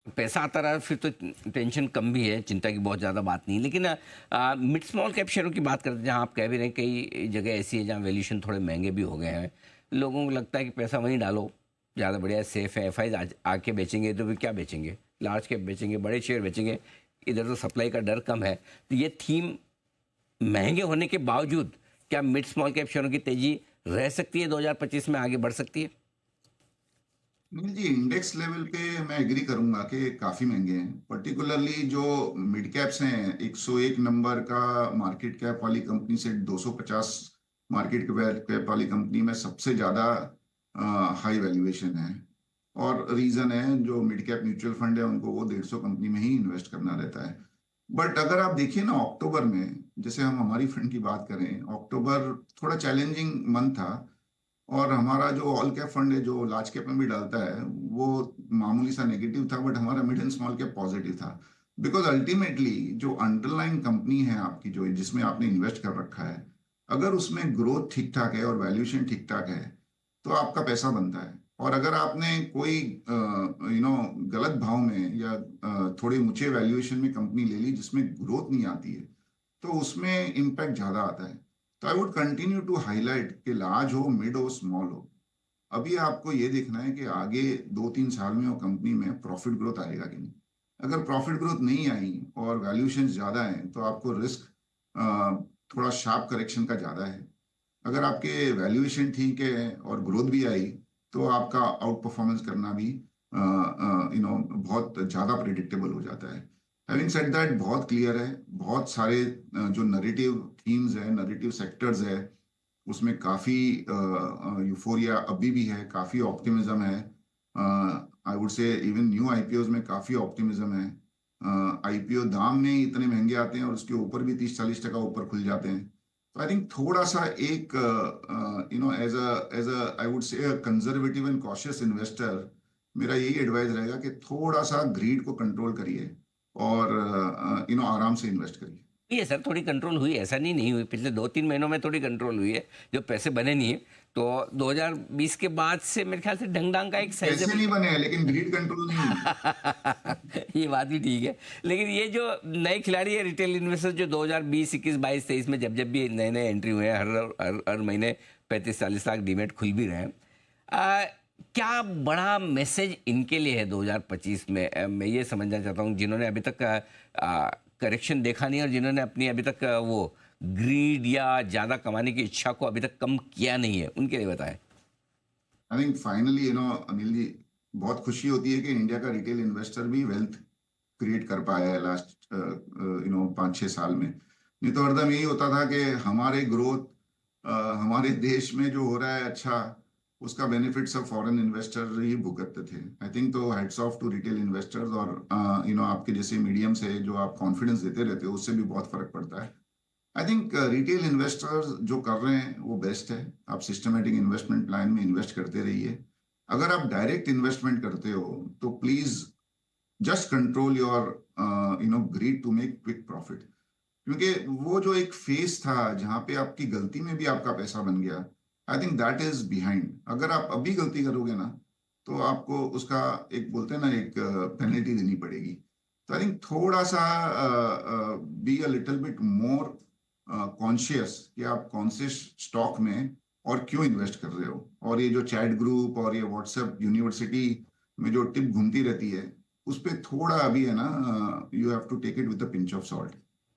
पैसा आता रहा फिर तो टेंशन कम भी है, चिंता की बहुत ज़्यादा बात नहीं। लेकिन मिड स्मॉल कैप शेयरों की बात करते हैं, जहाँ आप कह भी रहे हैं कई जगह ऐसी है जहाँ वैल्यूएशन थोड़े महंगे भी हो गए हैं। लोगों को लगता है कि पैसा वहीं डालो, ज़्यादा बढ़िया, सेफ है। एफ आई आके बेचेंगे तो फिर क्या बेचेंगे, लार्ज कैप बेचेंगे, बड़े शेयर बेचेंगे, इधर तो सप्लाई का डर कम है। तो ये थीम महंगे होने के बावजूद क्या मिड स्मॉल कैप शेयरों की तेजी रह सकती है, 2025 में आगे बढ़ सकती है? नहीं जी, इंडेक्स लेवल पे मैं एग्री करूंगा कि काफी महंगे हैं। पर्टिकुलरली जो मिड कैप्स हैं, 101 नंबर का मार्केट कैप वाली कंपनी से 250 मार्केट कैप वाली कंपनी में सबसे ज्यादा हाई वैल्यूएशन है। और रीजन है, जो मिड कैप म्यूचुअल फंड है उनको वो 150 कंपनी में ही इन्वेस्ट करना रहता है। बट अगर आप देखिए ना, अक्टूबर में, जैसे हम हमारी फंड की बात करें, अक्टूबर थोड़ा चैलेंजिंग मंथ था। और हमारा जो ऑल कैप फंड है जो लार्ज कैप में भी डालता है, वो मामूली सा नेगेटिव था, बट हमारा mid and small cap positive था। बिकॉज अल्टीमेटली जो अंडरलाइन कंपनी है आपकी, जो जिसमें आपने इन्वेस्ट कर रखा है, अगर उसमें ग्रोथ ठीक ठाक है और वैल्यूएशन ठीक ठाक है, तो आपका पैसा बनता है। और अगर आपने कोई गलत भाव में या थोड़े ऊंचे वैल्यूएशन में कंपनी ले ली जिसमें ग्रोथ नहीं आती है, तो उसमें इम्पैक्ट ज्यादा आता है। तो I would continue to highlight कि लार्ज हो, मिड हो, स्मॉल हो, अभी आपको ये देखना है कि आगे 2-3 साल में वो कंपनी में प्रॉफिट ग्रोथ आएगा कि नहीं। अगर प्रॉफिट ग्रोथ नहीं आई और वैल्यूएशन ज्यादा है, तो आपको रिस्क थोड़ा शार्प करेक्शन का ज्यादा है। अगर आपके वैल्यूएशन ठीक है और ग्रोथ भी आई, तो आपका आउट परफॉर्मेंस करना भी बहुत ज्यादा प्रिडिक्टेबल हो जाता है। हैविंग सेड दैट, बहुत क्लियर है, बहुत सारे जो नरेटिव थीम्स है, नरेटिव सेक्टर्स है, उसमें काफी यूफोरिया अभी भी है, काफी ऑप्टिमिज्म है। आई वुड से इवन न्यू आईपीओ में काफी ऑप्टिमिज्म है। आईपीओ दाम में इतने महंगे आते हैं और उसके ऊपर भी 30-40% ऊपर खुल जाते हैं। तो आई थिंक थोड़ा सा एक as a I would say conservative and cautious investor, मेरा यही एडवाइस रहेगा कि थोड़ा सा ग्रीड को कंट्रोल करिए और आराम से इन्वेस्ट करिए। ये सर थोड़ी कंट्रोल हुई, ऐसा नहीं हुई, पिछले 2-3 महीनों में थोड़ी कंट्रोल हुई है, जो पैसे बने नहीं है। तो 2020 के बाद से मेरे ख्याल से ढंग का एक पैसे साइजेबल नहीं बने हैं, लेकिन ग्रीड कंट्रोल नहीं हुई। ये बात भी ठीक है। लेकिन ये जो नए खिलाड़ी है, रिटेल इन्वेस्टर, जो 2020, 21, 22, 23 में जब जब भी नए नए एंट्री हुए हैं, हर महीने 35-40 लाख डीमेट खुल भी रहे हैं। आ, क्या बड़ा मैसेज इनके लिए है 2025 में? मैं ये समझना चाहता हूँ, जिन्होंने अभी तक करेक्शन देखा नहीं और जिन्होंने अपनी अभी तक वो ग्रीड या ज़्यादा कमाने की इच्छा को अभी तक कम किया नहीं है, उनके लिए बताएं। I think finally Anil ji, बहुत खुशी होती है कि इंडिया का रिटेल इन्वेस्टर भी वेल्थ क्रिएट कर पाया है लास्ट 5-6 साल में। नहीं तो हरदम यही होता था कि हमारे ग्रोथ, हमारे देश में जो हो रहा है अच्छा, उसका बेनिफिट सब फॉरेन इन्वेस्टर ही भुगतते थे। आई थिंक तो hats off to retail investors. और आपके जैसे मीडियम से जो आप कॉन्फिडेंस देते रहते हो, उससे भी बहुत फर्क पड़ता है। आई थिंक रिटेल इन्वेस्टर्स जो कर रहे हैं वो बेस्ट है। आप सिस्टमेटिक इन्वेस्टमेंट प्लान में इन्वेस्ट करते रहिए। अगर आप डायरेक्ट इन्वेस्टमेंट करते हो, तो please just control your greed to make quick profit. क्योंकि वो जो एक फेस था जहां पे आपकी गलती में भी आपका पैसा बन गया, I think that is behind. अगर आप अभी गलती करोगे ना, तो आपको उसका एक, बोलते हैं ना, एक पेनल्टी देनी पड़ेगी। तो आई थिंक थोड़ा सा be a little bit more conscious कि आप कौन से स्टॉक में और क्यों इन्वेस्ट कर रहे हो। और ये जो चैट ग्रुप और ये व्हाट्सएप यूनिवर्सिटी में जो टिप घूमती रहती है, उस पर थोड़ा अभी है ना, you have to take it with the pinch of salt.